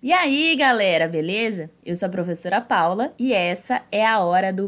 E aí, galera, beleza? Eu sou a professora Paula e essa é a hora do...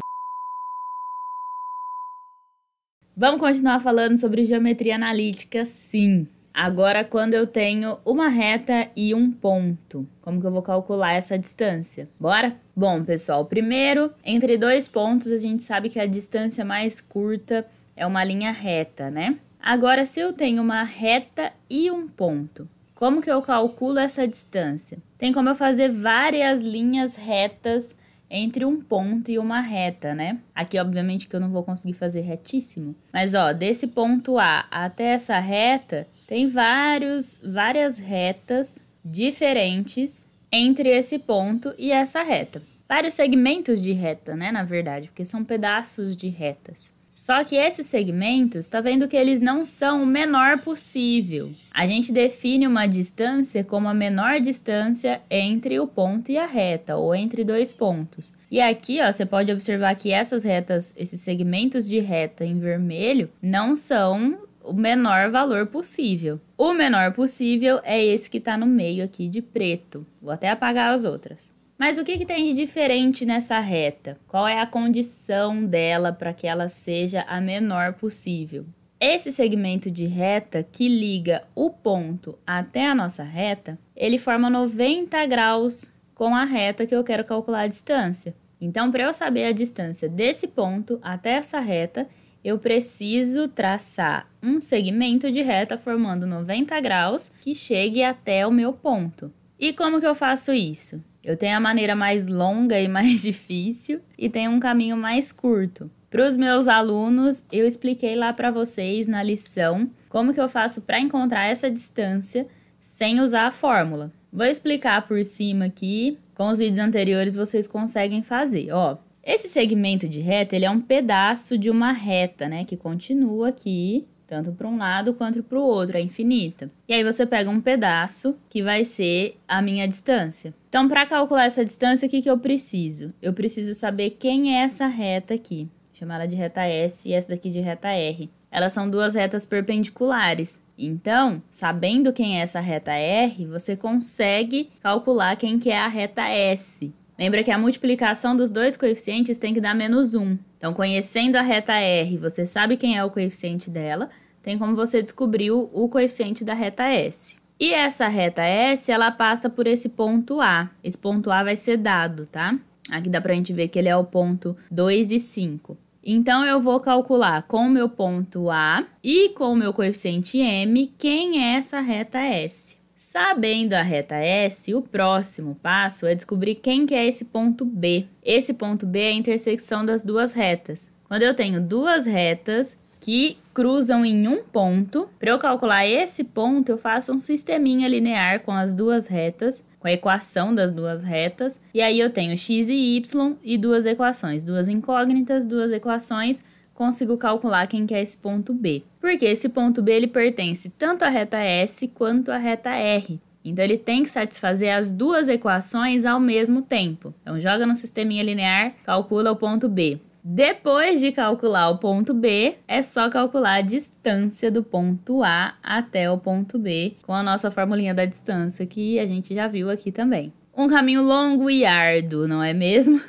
Vamos continuar falando sobre geometria analítica, sim. Agora, quando eu tenho uma reta e um ponto, como que eu vou calcular essa distância? Bora? Bom, pessoal, primeiro, entre dois pontos, a gente sabe que a distância mais curta é uma linha reta, né? Agora, se eu tenho uma reta e um ponto, como que eu calculo essa distância? Tem como eu fazer várias linhas retas entre um ponto e uma reta, né? Aqui, obviamente, que eu não vou conseguir fazer retíssimo. Mas, ó, desse ponto A até essa reta, tem várias retas diferentes entre esse ponto e essa reta. Vários segmentos de reta, né, na verdade, porque são pedaços de retas. Só que esses segmentos, tá vendo que eles não são o menor possível. A gente define uma distância como a menor distância entre o ponto e a reta, ou entre dois pontos. E aqui, ó, você pode observar que essas retas, esses segmentos de reta em vermelho, não são o menor valor possível. O menor possível é esse que tá no meio aqui de preto. Vou até apagar as outras. Mas o que tem de diferente nessa reta? Qual é a condição dela para que ela seja a menor possível? Esse segmento de reta que liga o ponto até a nossa reta, ele forma 90 graus com a reta que eu quero calcular a distância. Então, para eu saber a distância desse ponto até essa reta, eu preciso traçar um segmento de reta formando 90 graus que chegue até o meu ponto. E como que eu faço isso? Eu tenho a maneira mais longa e mais difícil e tenho um caminho mais curto. Para os meus alunos, eu expliquei lá para vocês na lição como que eu faço para encontrar essa distância sem usar a fórmula. Vou explicar por cima aqui, com os vídeos anteriores vocês conseguem fazer, ó. Esse segmento de reta, ele é um pedaço de uma reta, né, que continua aqui, tanto para um lado quanto para o outro, é infinita. E aí você pega um pedaço que vai ser a minha distância. Então, para calcular essa distância, o que eu preciso? Eu preciso saber quem é essa reta aqui. Vou chamar ela de reta S e essa daqui de reta R. Elas são duas retas perpendiculares. Então, sabendo quem é essa reta R, você consegue calcular quem que é a reta S. Lembra que a multiplicação dos dois coeficientes tem que dar menos 1. Então, conhecendo a reta R, você sabe quem é o coeficiente dela, tem como você descobrir o coeficiente da reta S. E essa reta S, ela passa por esse ponto A. Esse ponto A vai ser dado, tá? Aqui dá pra gente ver que ele é o ponto 2 e 5. Então, eu vou calcular com o meu ponto A e com o meu coeficiente M quem é essa reta S. Sabendo a reta S, o próximo passo é descobrir quem que é esse ponto B. Esse ponto B é a intersecção das duas retas. Quando eu tenho duas retas que cruzam em um ponto, para eu calcular esse ponto, eu faço um sisteminha linear com as duas retas, com a equação das duas retas, e aí eu tenho x e y e duas equações, duas incógnitas, duas equações, consigo calcular quem que é esse ponto B. Porque esse ponto B, ele pertence tanto à reta S quanto à reta R. Então, ele tem que satisfazer as duas equações ao mesmo tempo. Então, joga no sisteminha linear, calcula o ponto B. Depois de calcular o ponto B, é só calcular a distância do ponto A até o ponto B, com a nossa formulinha da distância, que a gente já viu aqui também. Um caminho longo e árduo, não é mesmo?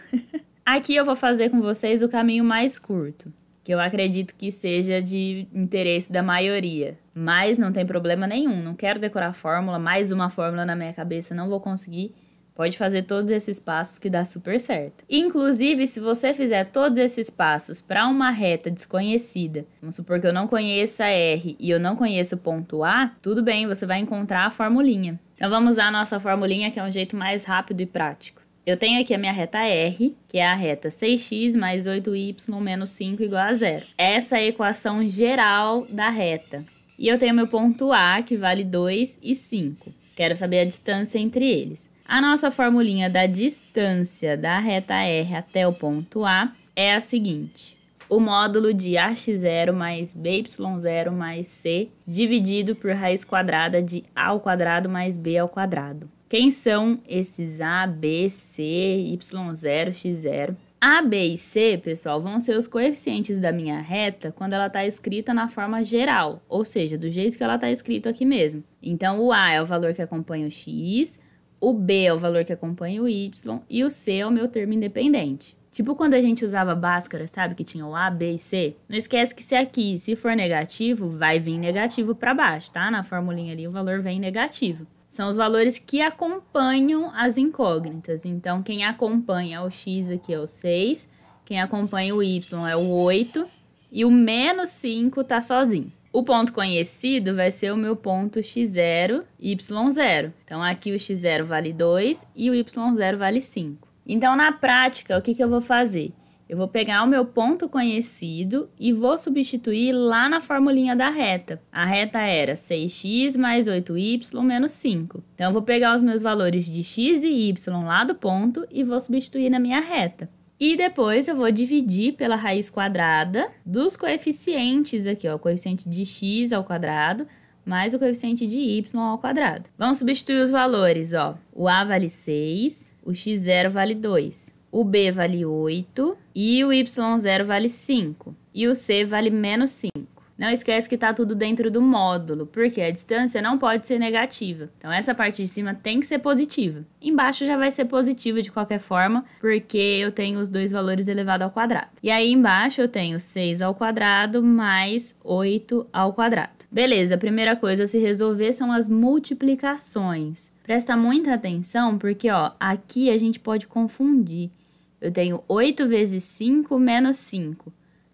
Aqui eu vou fazer com vocês o caminho mais curto, que eu acredito que seja de interesse da maioria. Mas não tem problema nenhum, não quero decorar fórmula, mais uma fórmula na minha cabeça, não vou conseguir. Pode fazer todos esses passos que dá super certo. Inclusive, se você fizer todos esses passos para uma reta desconhecida, vamos supor que eu não conheça R e eu não conheço o ponto A, tudo bem, você vai encontrar a formulinha. Então vamos usar a nossa formulinha, que é um jeito mais rápido e prático. Eu tenho aqui a minha reta R, que é a reta 6x mais 8y menos 5 igual a 0. Essa é a equação geral da reta. E eu tenho meu ponto A, que vale 2 e 5. Quero saber a distância entre eles. A nossa formulinha da distância da reta R até o ponto A é a seguinte. O módulo de ax0 mais by0 mais c dividido por raiz quadrada de a ao quadrado mais b ao quadrado. Quem são esses A, B, C, y0, x0? A, B e C, pessoal, vão ser os coeficientes da minha reta quando ela está escrita na forma geral, ou seja, do jeito que ela está escrito aqui mesmo. Então, o A é o valor que acompanha o x, o B é o valor que acompanha o Y e o C é o meu termo independente. Tipo quando a gente usava Bhaskara, sabe? Que tinha o A, B e C. Não esquece que se aqui, se for negativo, vai vir negativo para baixo, tá? Na formulinha ali o valor vem negativo. São os valores que acompanham as incógnitas. Então, quem acompanha o X aqui é o 6, quem acompanha o Y é o 8 e o menos 5 tá sozinho. O ponto conhecido vai ser o meu ponto x0, y0. Então, aqui o x0 vale 2 e o y0 vale 5. Então, na prática, o que eu vou fazer? Eu vou pegar o meu ponto conhecido e vou substituir lá na formulinha da reta. A reta era 6x mais 8y menos 5. Então, eu vou pegar os meus valores de x e y lá do ponto e vou substituir na minha reta. E depois eu vou dividir pela raiz quadrada dos coeficientes aqui, ó, o coeficiente de x ao quadrado mais o coeficiente de y ao quadrado. Vamos substituir os valores, ó. O a vale 6, o x0 vale 2, o b vale 8 e o y0 vale 5 e o c vale menos 5. Não esquece que está tudo dentro do módulo, porque a distância não pode ser negativa. Então, essa parte de cima tem que ser positiva. Embaixo já vai ser positiva de qualquer forma, porque eu tenho os dois valores elevado ao quadrado. E aí, embaixo, eu tenho 6 ao quadrado mais 8 ao quadrado. Beleza, a primeira coisa a se resolver são as multiplicações. Presta muita atenção, porque, ó, aqui a gente pode confundir. Eu tenho 8 vezes 5 menos 5.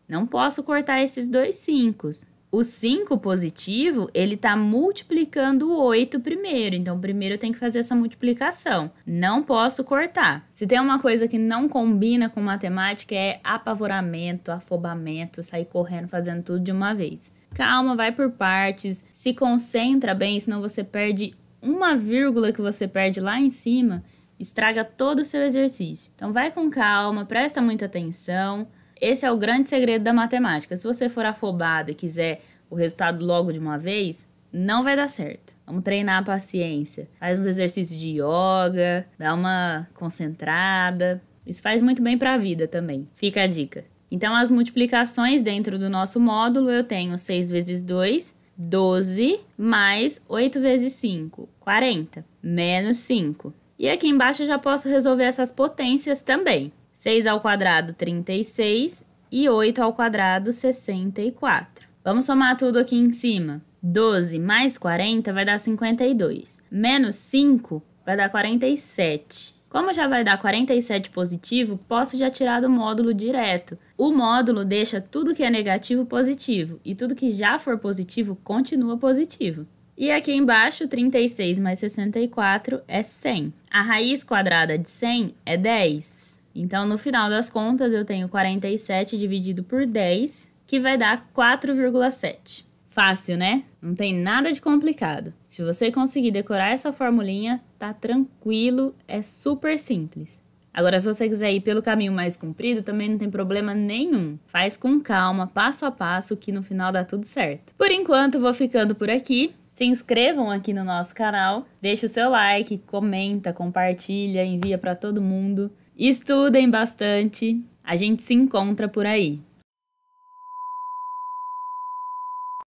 Não posso cortar esses dois 5. O 5 positivo, ele está multiplicando o 8 primeiro. Então, primeiro eu tenho que fazer essa multiplicação. Não posso cortar. Se tem uma coisa que não combina com matemática, é apavoramento, afobamento, sair correndo, fazendo tudo de uma vez. Calma, vai por partes, se concentra bem, senão você perde uma vírgula que você perde lá em cima, estraga todo o seu exercício. Então, vai com calma, presta muita atenção. Esse é o grande segredo da matemática. Se você for afobado e quiser o resultado logo de uma vez, não vai dar certo. Vamos treinar a paciência. Faz uns exercícios de yoga, dá uma concentrada. Isso faz muito bem para a vida também. Fica a dica. Então, as multiplicações dentro do nosso módulo, eu tenho 6 vezes 2, 12, mais 8 vezes 5, 40, menos 5. E aqui embaixo eu já posso resolver essas potências também. 6 ao quadrado, 36, e 8 ao quadrado, 64. Vamos somar tudo aqui em cima. 12 mais 40 vai dar 52. Menos 5 vai dar 47. Como já vai dar 47 positivo, posso já tirar do módulo direto. O módulo deixa tudo que é negativo positivo, e tudo que já for positivo continua positivo. E aqui embaixo, 36 mais 64 é 100. A raiz quadrada de 100 é 10. Então, no final das contas, eu tenho 47 dividido por 10, que vai dar 4,7. Fácil, né? Não tem nada de complicado. Se você conseguir decorar essa formulinha, tá tranquilo, é super simples. Agora, se você quiser ir pelo caminho mais comprido, também não tem problema nenhum. Faz com calma, passo a passo, que no final dá tudo certo. Por enquanto, vou ficando por aqui. Se inscrevam aqui no nosso canal, deixa o seu like, comenta, compartilha, envia para todo mundo. Estudem bastante, a gente se encontra por aí.